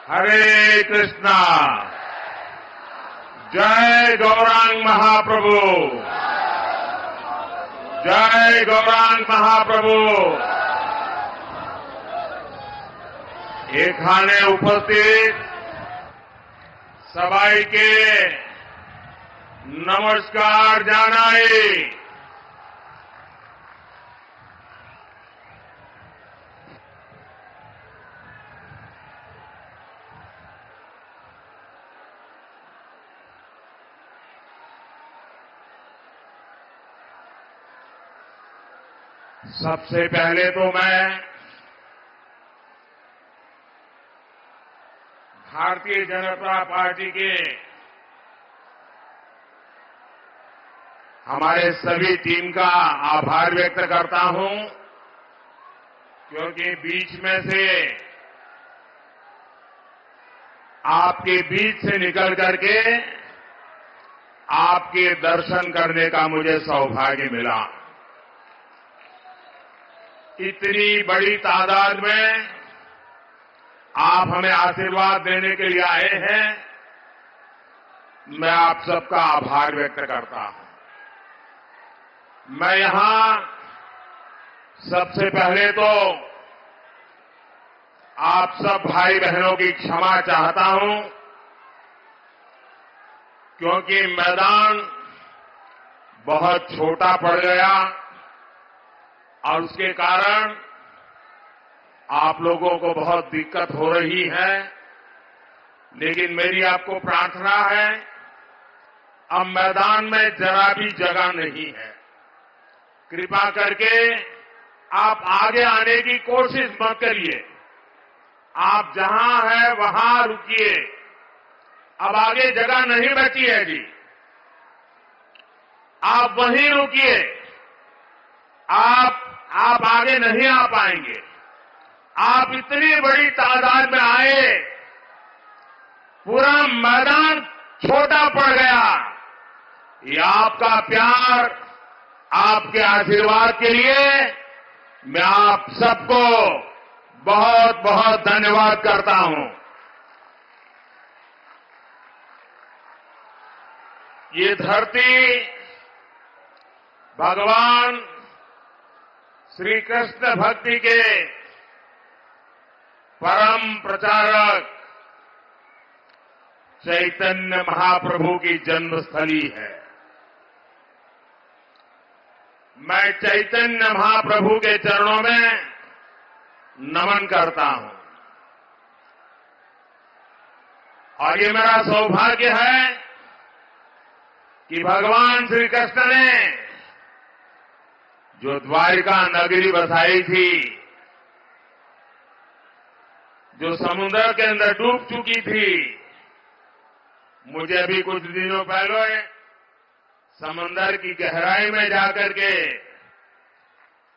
हरे कृष्णा। जय गौरांग महाप्रभु। जय गौरांग महाप्रभु। एखाने उपस्थित सबाई के नमस्कार जानाई। सबसे पहले तो मैं भारतीय जनता पार्टी के हमारे सभी टीम का आभार व्यक्त करता हूं, क्योंकि बीच में से आपके बीच से निकल करके आपके दर्शन करने का मुझे सौभाग्य मिला। इतनी बड़ी तादाद में आप हमें आशीर्वाद देने के लिए आए हैं, मैं आप सबका आभार व्यक्त करता हूं। मैं यहां सबसे पहले तो आप सब भाई बहनों की क्षमा चाहता हूं, क्योंकि मैदान बहुत छोटा पड़ गया और उसके कारण आप लोगों को बहुत दिक्कत हो रही है। लेकिन मेरी आपको प्रार्थना है, अब मैदान में जरा भी जगह नहीं है। कृपा करके आप आगे आने की कोशिश मत करिए। आप जहां हैं वहां रुकिए। अब आगे जगह नहीं बची है जी, आप वहीं रुकिए। आप आगे नहीं आ पाएंगे। आप इतनी बड़ी तादाद में आए, पूरा मैदान छोटा पड़ गया। ये आपका प्यार, आपके आशीर्वाद के लिए मैं आप सबको बहुत बहुत धन्यवाद करता हूं। ये धरती भगवान श्री कृष्ण भक्ति के परम प्रचारक चैतन्य महाप्रभु की जन्मस्थली है। मैं चैतन्य महाप्रभु के चरणों में नमन करता हूं और ये मेरा सौभाग्य है कि भगवान श्री कृष्ण ने जो द्वारिका नगरी बसाई थी, जो समुद्र के अंदर डूब चुकी थी, मुझे अभी कुछ दिनों पहले समंदर की गहराई में जाकर के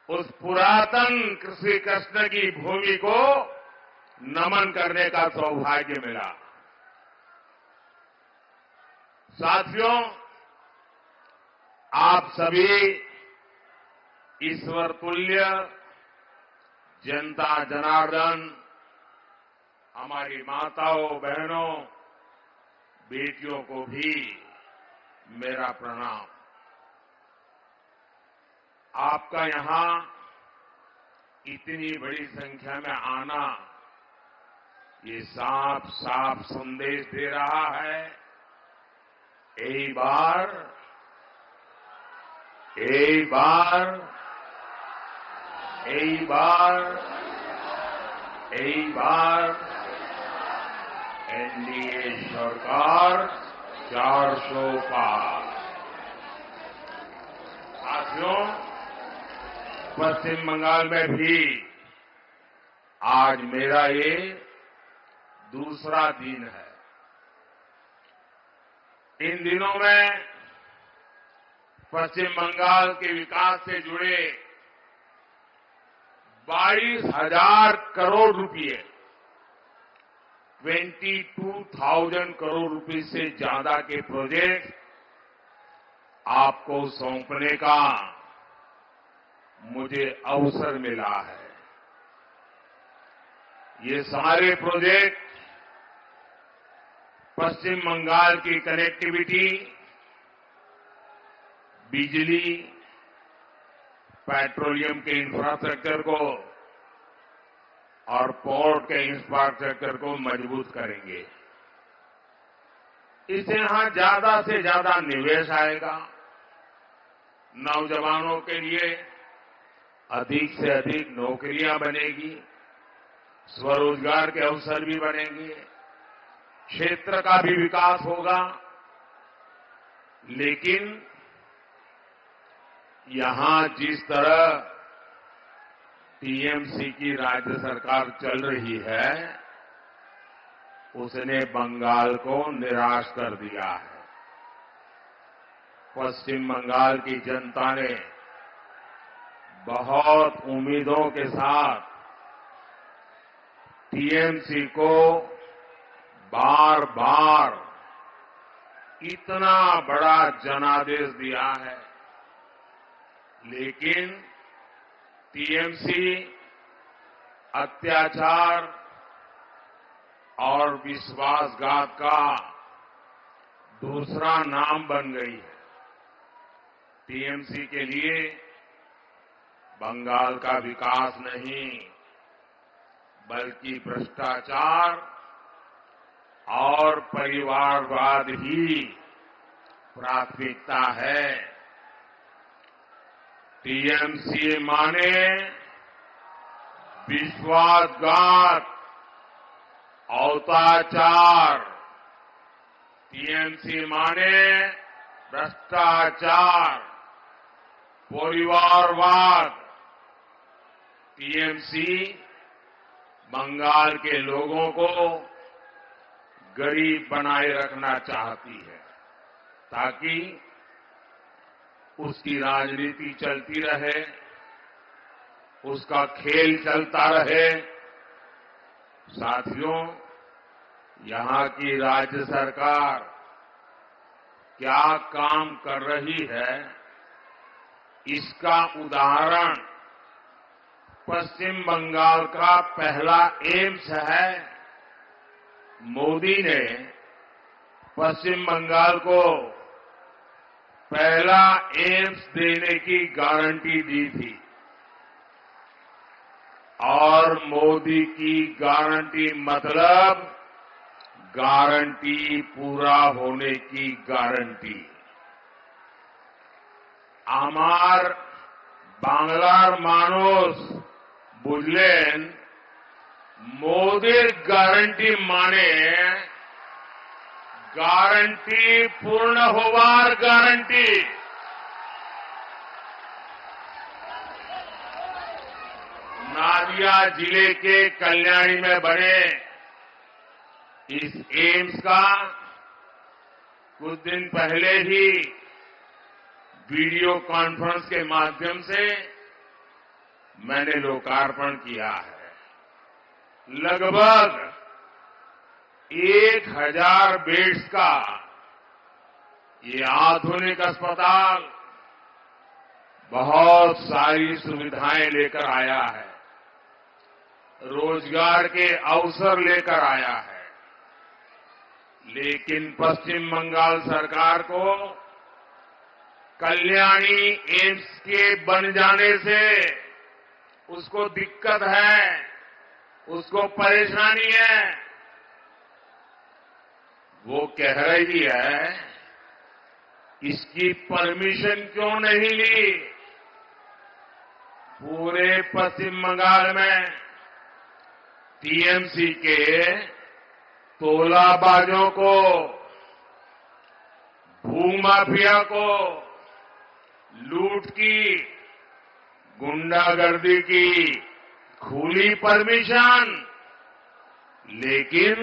उस पुरातन श्री कृष्ण की भूमि को नमन करने का सौभाग्य मिला। साथियों, आप सभी ईश्वर तुल्य जनता जनार्दन, हमारी माताओं बहनों बेटियों को भी मेरा प्रणाम। आपका यहां इतनी बड़ी संख्या में आना ये साफ साफ संदेश दे रहा है, एक बार एनडीए सरकार 400 पार। साथियों, पश्चिम बंगाल में भी आज मेरा ये दूसरा दिन है। इन दिनों में पश्चिम बंगाल के विकास से जुड़े 22,000 करोड़ रुपए, 22,000 करोड़ रुपए से ज्यादा के प्रोजेक्ट आपको सौंपने का मुझे अवसर मिला है। ये सारे प्रोजेक्ट पश्चिम बंगाल की कनेक्टिविटी, बिजली, पेट्रोलियम के इंफ्रास्ट्रक्चर को और पोर्ट के इंफ्रास्ट्रक्चर को मजबूत करेंगे। इससे यहां ज्यादा से ज्यादा निवेश आएगा, नौजवानों के लिए अधिक से अधिक नौकरियां बनेगी, स्वरोजगार के अवसर भी बनेंगे, क्षेत्र का भी विकास होगा। लेकिन यहां जिस तरह टीएमसी की राज्य सरकार चल रही है, उसने बंगाल को निराश कर दिया है। पश्चिम बंगाल की जनता ने बहुत उम्मीदों के साथ टीएमसी को बार बार इतना बड़ा जनादेश दिया है, लेकिन टीएमसी अत्याचार और विश्वासघात का दूसरा नाम बन गई है। टीएमसी के लिए बंगाल का विकास नहीं, बल्कि भ्रष्टाचार और परिवारवाद ही प्राथमिकता है। टीएमसी माने विश्वासघात, अत्याचार, टीएमसी माने भ्रष्टाचार, परिवारवाद। टीएमसी बंगाल के लोगों को गरीब बनाए रखना चाहती है, ताकि उसकी राजनीति चलती रहे, उसका खेल चलता रहे। साथियों, यहां की राज्य सरकार क्या काम कर रही है, इसका उदाहरण पश्चिम बंगाल का पहला एम्स है। मोदी ने पश्चिम बंगाल को पहला एम्स देने की गारंटी दी थी, और मोदी की गारंटी मतलब गारंटी पूरा होने की गारंटी। আমার বাংলার মানুষ বুঝলেন, মোদির গ্যারান্টি মানে গ্যারান্টি পূর্ণ হওয়ার গ্যারান্টি। नादिया जिले के कल्याणी में बने इस एम्स का कुछ दिन पहले ही वीडियो कॉन्फ्रेंस के माध्यम से मैंने लोकार्पण किया है। लगभग 1000 बेड्स का ये आधुनिक अस्पताल बहुत सारी सुविधाएं लेकर आया है, रोजगार के अवसर लेकर आया है। लेकिन पश्चिम बंगाल सरकार को कल्याणी एम्स के बन जाने से उसको दिक्कत है, उसको परेशानी है। वो कह रही है, इसकी परमिशन क्यों नहीं ली? पूरे पश्चिम बंगाल में टीएमसी के तोलाबाजों को, भूमाफिया को, लूट की, गुंडागर्दी की खुली परमिशन, लेकिन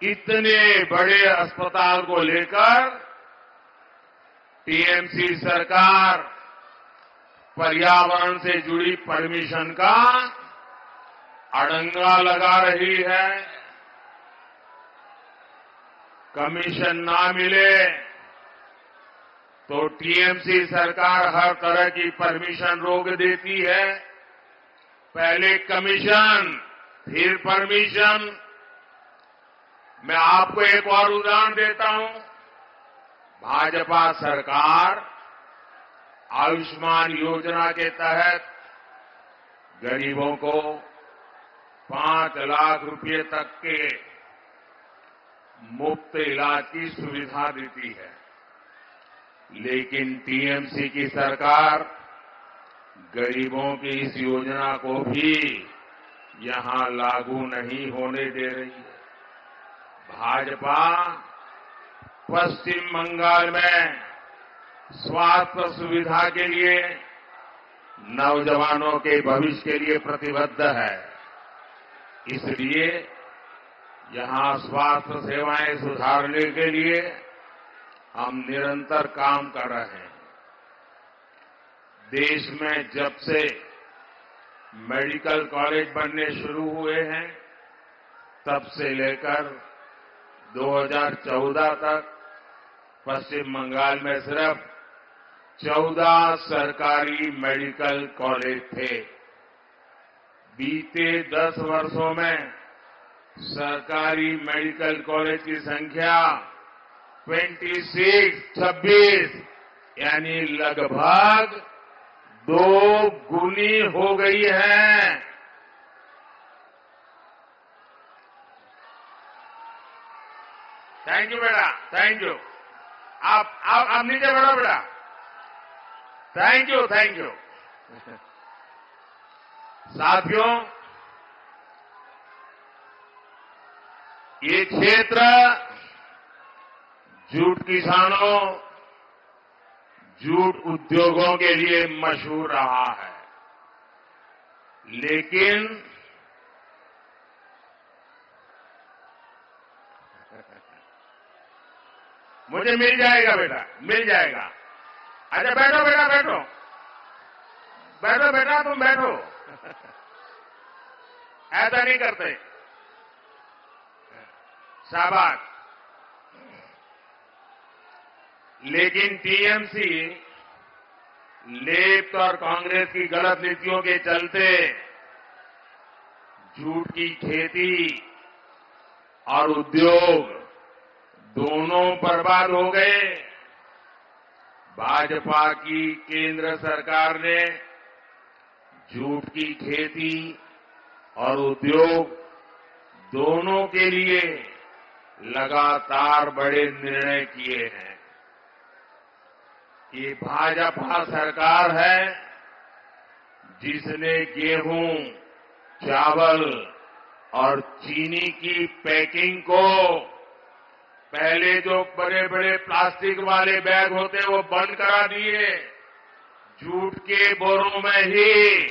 इतने बड़े अस्पताल को लेकर टीएमसी सरकार पर्यावरण से जुड़ी परमिशन का अड़ंगा लगा रही है। कमीशन ना मिले तो टीएमसी सरकार हर तरह की परमिशन रोक देती है। पहले कमीशन, फिर परमिशन। मैं आपको एक और उदाहरण देता हूं। भाजपा सरकार आयुष्मान योजना के तहत गरीबों को 5 लाख रुपए तक के मुफ्त इलाज की सुविधा देती है। लेकिन टीएमसी की सरकार गरीबों की इस योजना को भी यहां लागू नहीं होने दे रही है। भाजपा पश्चिम बंगाल में स्वास्थ्य सुविधा के लिए, नौजवानों के भविष्य के लिए प्रतिबद्ध है। इसलिए यहां स्वास्थ्य सेवाएं सुधारने के लिए हम निरंतर काम कर रहे हैं। देश में जब से मेडिकल कॉलेज बनने शुरू हुए हैं, तब से लेकर 2014 तक पश्चिम बंगाल में सिर्फ 14 सरकारी मेडिकल कॉलेज थे। बीते 10 वर्षों में सरकारी मेडिकल कॉलेज की संख्या 26 यानी लगभग 2 गुनी हो गई है। थैंक यू बेटा, थैंक यू। आप नीचे बैठो बेटा। Thank you, thank you. साथियों, ये क्षेत्र जूट किसानों, जूट उद्योगों के लिए मशहूर रहा है। लेकिन मुझे मिल जाएगा बेटा, मिल जाएगा। अच्छा बैठो बेटा, बैठो बैठो बेटा, तुम बैठो। ऐसा नहीं करते। शाबाश। लेकिन टीएमसी लेफ्ट और कांग्रेस की गलत नीतियों के चलते जूट की खेती और उद्योग दोनों बर्बाद हो गए। भाजपा की केंद्र सरकार ने जूट की खेती और उद्योग दोनों के लिए लगातार बड़े निर्णय किए हैं। ये भाजपा सरकार है जिसने गेहूं, चावल और चीनी की पैकिंग को, पहले जो बड़े बड़े प्लास्टिक वाले बैग होते वो बंद करा दिए, जूट के बोरों में ही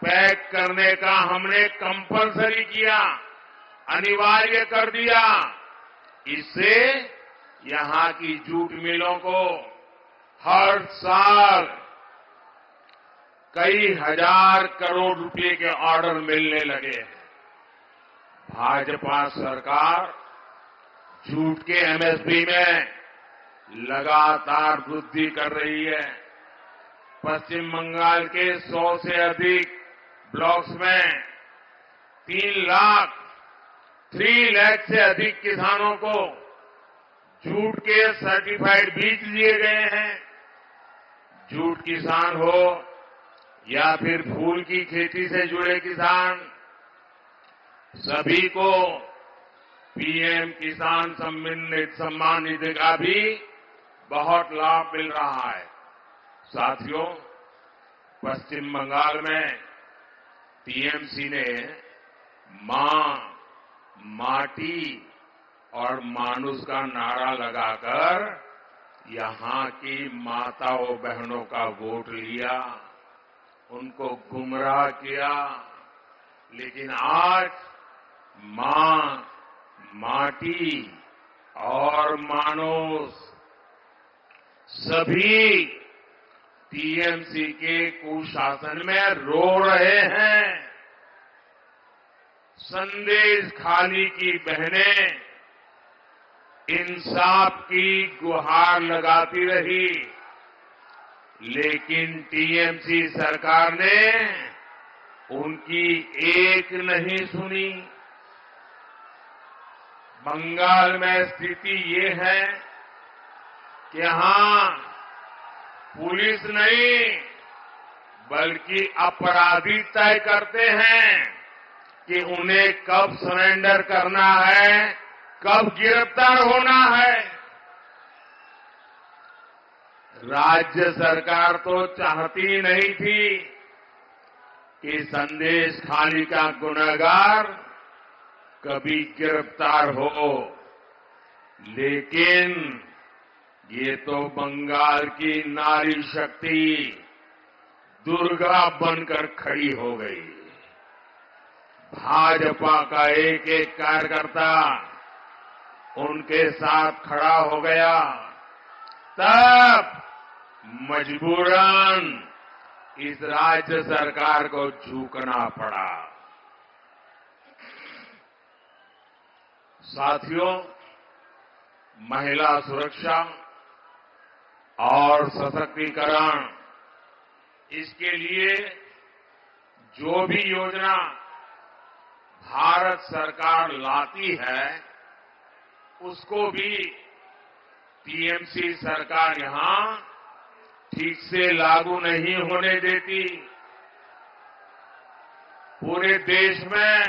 पैक करने का हमने कंपलसरी किया, अनिवार्य कर दिया। इससे यहां की जूट मिलों को हर साल कई हजार करोड़ रुपए के ऑर्डर मिलने लगे हैं। भाजपा सरकार जूट के एमएसपी में लगातार वृद्धि कर रही है। पश्चिम बंगाल के 100 से अधिक ब्लॉक्स में 3 लाख से अधिक किसानों को जूट के सर्टिफाइड बीज दिए गए हैं। जूट किसान हो या फिर फूल की खेती से जुड़े किसान, सभी को पीएम किसान सम्मान निधि का भी बहुत लाभ मिल रहा है। साथियों, पश्चिम बंगाल में टीएमसी ने मां, माटी और मानुष का नारा लगाकर यहां की माताओं बहनों का वोट लिया, उनको गुमराह किया। लेकिन आज मां, माटी और मानुष सभी टीएमसी के कुशासन में रो रहे हैं। संदेश खाली की बहनें इंसाफ की गुहार लगाती रही, लेकिन टीएमसी सरकार ने उनकी एक नहीं सुनी। बंगाल में स्थिति ये है कि यहां पुलिस नहीं बल्कि अपराधी तय करते हैं कि उन्हें कब सरेंडर करना है, कब गिरफ्तार होना है। राज्य सरकार तो चाहती नहीं थी कि संदेश खाली का गुनहगार कभी गिरफ्तार हो, लेकिन ये तो बंगाल की नारी शक्ति दुर्गा बनकर खड़ी हो गई। भाजपा का एक एक कार्यकर्ता उनके साथ खड़ा हो गया, तब मजबूरन इस राज्य सरकार को झुकना पड़ा। साथियों, महिला सुरक्षा और सशक्तिकरण, इसके लिए जो भी योजना भारत सरकार लाती है उसको भी टीएमसी सरकार यहां ठीक से लागू नहीं होने देती। पूरे देश में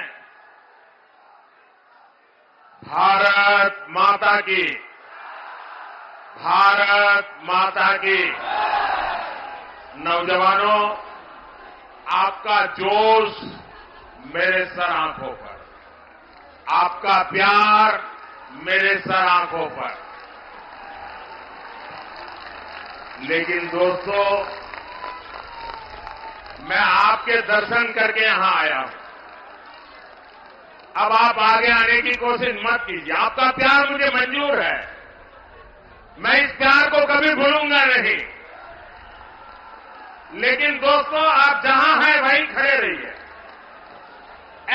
भारत माता की, भारत माता की। नौजवानों, आपका जोश मेरे सर आंखों पर, आपका प्यार मेरे सर आंखों पर। लेकिन दोस्तों, मैं आपके दर्शन करके यहां आया हूं। अब आप आगे आने की कोशिश मत कीजिए। आपका प्यार मुझे मंजूर है, मैं इस प्यार को कभी भूलूंगा नहीं। लेकिन दोस्तों, आप जहां हैं वहीं खड़े रहिए।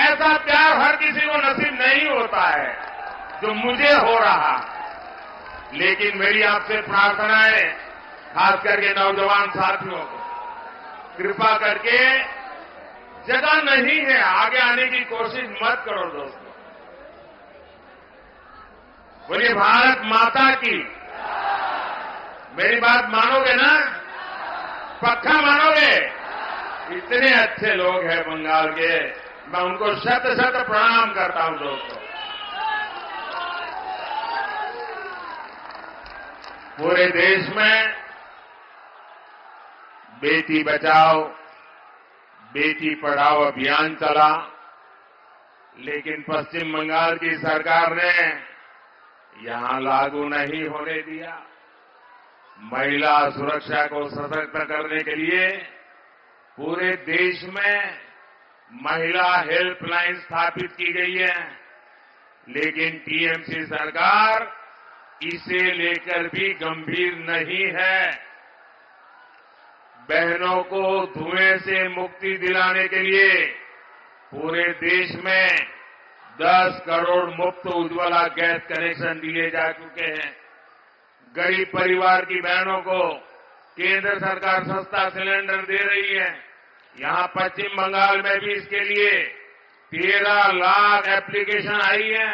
ऐसा प्यार हर किसी को नसीब नहीं होता है जो मुझे हो रहा। लेकिन मेरी आपसे प्रार्थना है, खास करके नौजवान साथियों को, कृपा करके जगह नहीं है, आगे आने की कोशिश मत करो दोस्तों। बोलिए भारत माता की। मेरी बात मानोगे ना? पक्का मानोगे? इतने अच्छे लोग हैं बंगाल के, मैं उनको शत शत प्रणाम करता हूं दोस्तों। पूरे देश में बेटी बचाओ बेटी पढ़ाओ अभियान चला, लेकिन पश्चिम बंगाल की सरकार ने यहां लागू नहीं होने दिया। महिला सुरक्षा को सशक्त करने के लिए पूरे देश में महिला हेल्पलाइन स्थापित की गई है, लेकिन टीएमसी सरकार इसे लेकर भी गंभीर नहीं है। बहनों को धुएं से मुक्ति दिलाने के लिए पूरे देश में 10 करोड़ मुफ्त उज्ज्वला गैस कनेक्शन दिए जा चुके हैं। गरीब परिवार की बहनों को केंद्र सरकार सस्ता सिलेंडर दे रही है। यहां पश्चिम बंगाल में भी इसके लिए 13 लाख एप्लीकेशन आई है,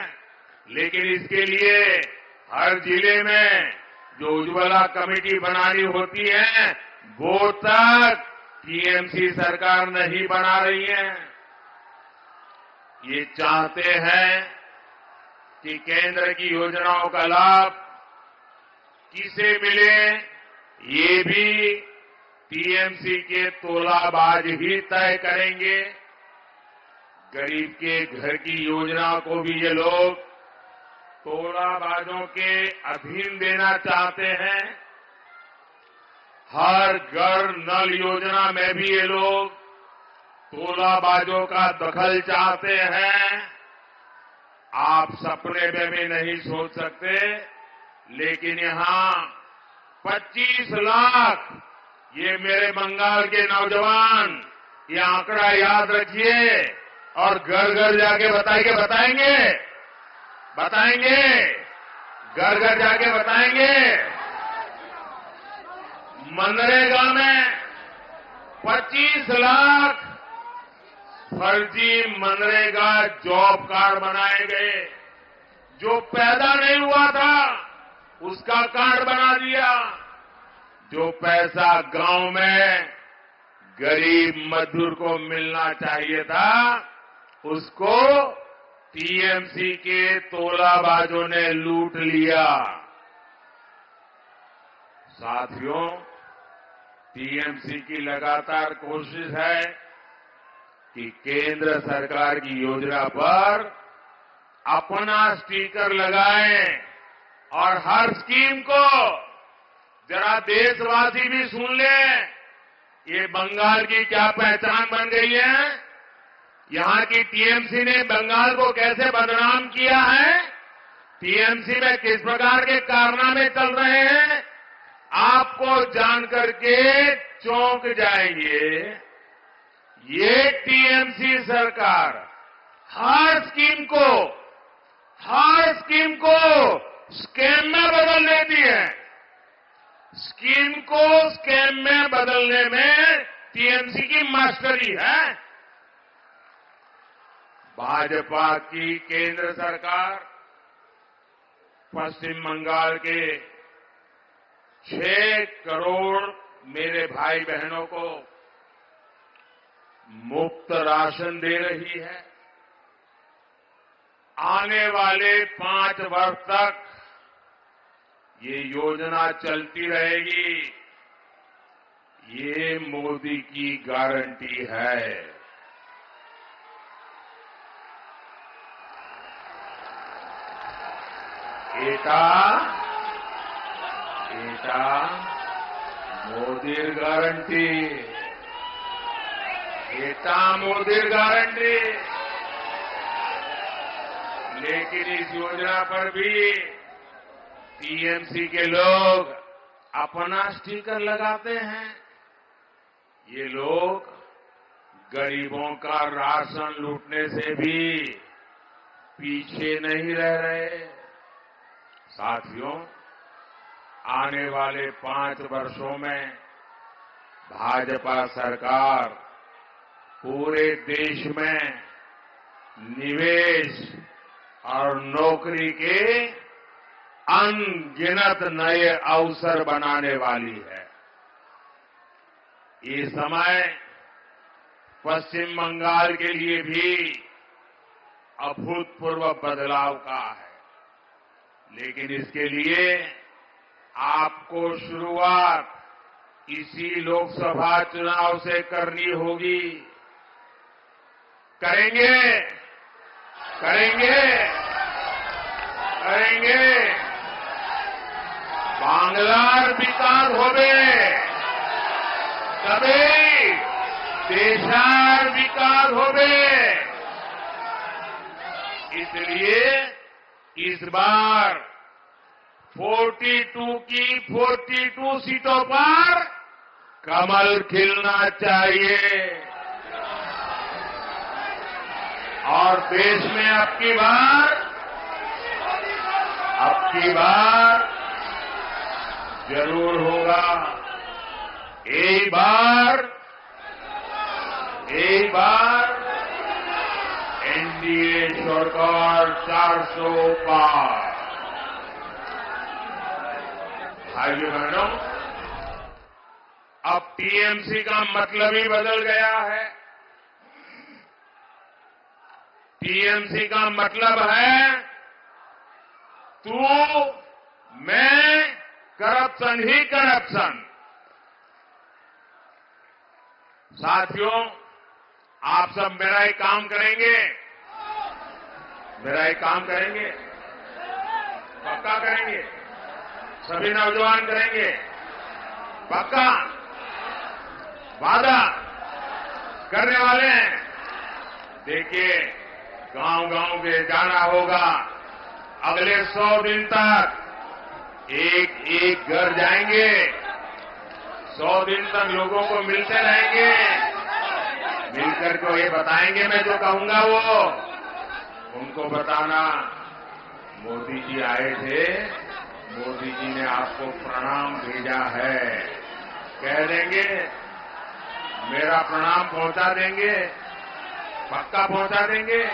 लेकिन इसके लिए हर जिले में जो उज्ज्वला कमेटी बनानी होती है वो तक टीएमसी सरकार नहीं बना रही है। ये चाहते हैं कि केंद्र की योजनाओं का लाभ किसे मिले, ये भी टीएमसी के तोलाबाज ही तय करेंगे। गरीब के घर की योजना को भी ये लोग तोलाबाजों के अधीन देना चाहते हैं। हर घर नल योजना में भी ये लोग तोलाबाजों का दखल चाहते हैं। आप सपने में भी नहीं सोच सकते, लेकिन यहां 25 लाख, ये मेरे बंगाल के नौजवान, ये आंकड़ा याद रखिए और घर घर जाके बताएंगे, घर घर जाके बताएंगे। मनरेगा में 25 लाख फर्जी मनरेगा जॉब कार्ड बनाए गए। जो पैदा नहीं हुआ था उसका कार्ड बना दिया। जो पैसा गांव में गरीब मजदूर को मिलना चाहिए था उसको टीएमसी के तोलाबाजों ने लूट लिया। साथियों, टीएमसी की लगातार कोशिश है कि केंद्र सरकार की योजना पर अपना स्टिकर लगाएं और हर स्कीम को जरा देशवासी भी सुन लें। ये बंगाल की क्या पहचान बन गई है? यहां की टीएमसी ने बंगाल को कैसे बदनाम किया है? टीएमसी में किस प्रकार के कारनामे चल रहे हैं? आपको जानकर के चौंक जाएंगे। ये टीएमसी सरकार हर स्कीम को स्कैम में बदल देती है। स्कीम को स्कैम में बदलने में टीएमसी की मास्टरी है। भाजपा की केंद्र सरकार पश्चिम बंगाल के 6 करोड़ मेरे भाई बहनों को मुफ्त राशन दे रही है। आने वाले 5 वर्ष तक ये योजना चलती रहेगी। ये मोदी की गारंटी है। एटा मोदीर गारंटी। एटा मोदीर गारंटी। लेकिन इस योजना पर भी टीएमसी के लोग अपना स्टिकर लगाते हैं। ये लोग गरीबों का राशन लूटने से भी पीछे नहीं रह रहे। साथियों, आने वाले 5 वर्षों में भाजपा सरकार पूरे देश में निवेश और नौकरी के अनगिनत नए अवसर बनाने वाली है। ये समय पश्चिम बंगाल के लिए भी अभूतपूर्व बदलाव का है। लेकिन इसके लिए आपको शुरुआत इसी लोकसभा चुनाव से करनी होगी। करेंगे। बांग्लार विकास होबे तबे देशार विकास होबे। इसलिए इस बार 42 की 42 सीटों पर कमल खिलना चाहिए। और देश में अब की बार जरूर होगा। एक बार एनडीए सरकार 400 पार। भाइयों बहनों, अब टीएमसी का मतलब ही बदल गया है। टीएमसी का मतलब है तू मैं करप्शन ही करप्शन। साथियों, आप सब मेरा एक काम करेंगे। पक्का करेंगे। सभी नौजवान करेंगे। पक्का वादा करने वाले हैं। देखिए, गांव के जाना होगा। अगले 100 दिन तक एक घर जाएंगे। 100 दिन तक लोगों को मिलते रहेंगे। मिलकर को ये बताएंगे, मैं जो कहूंगा वो उनको बताना। मोदी जी आए थे, मोदी जी ने आपको प्रणाम भेजा है, कह देंगे। मेरा प्रणाम पहुंचा देंगे। पक्का पहुंचा देंगे।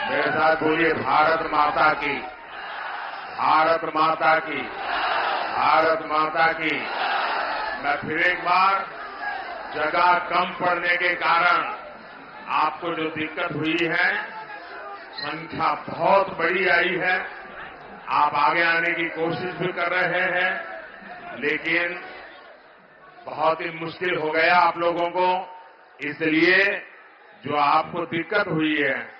मेरे साथ बोलिए भारत माता की, भारत माता की, भारत माता की। मैं फिर एक बार जगह कम पड़ने के कारण आपको जो दिक्कत हुई है, संख्या बहुत बड़ी आई है, आप आगे आने की कोशिश भी कर रहे हैं, लेकिन बहुत ही मुश्किल हो गया आप लोगों को। इसलिए जो आपको दिक्कत हुई है,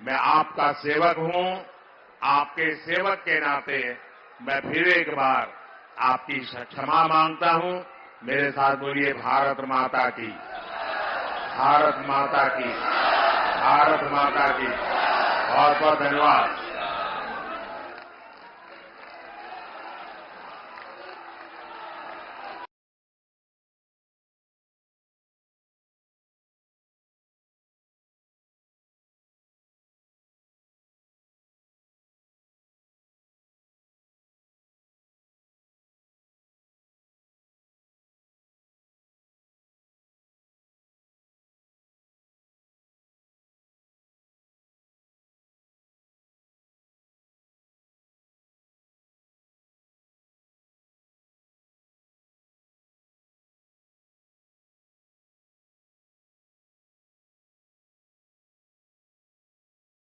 मैं आपका सेवक हूं, आपके सेवक के नाते मैं फिर एक बार आपकी क्षमा मांगता हूं। मेरे साथ बोलिए भारत माता की, भारत माता की, भारत माता की। बहुत बहुत धन्यवाद।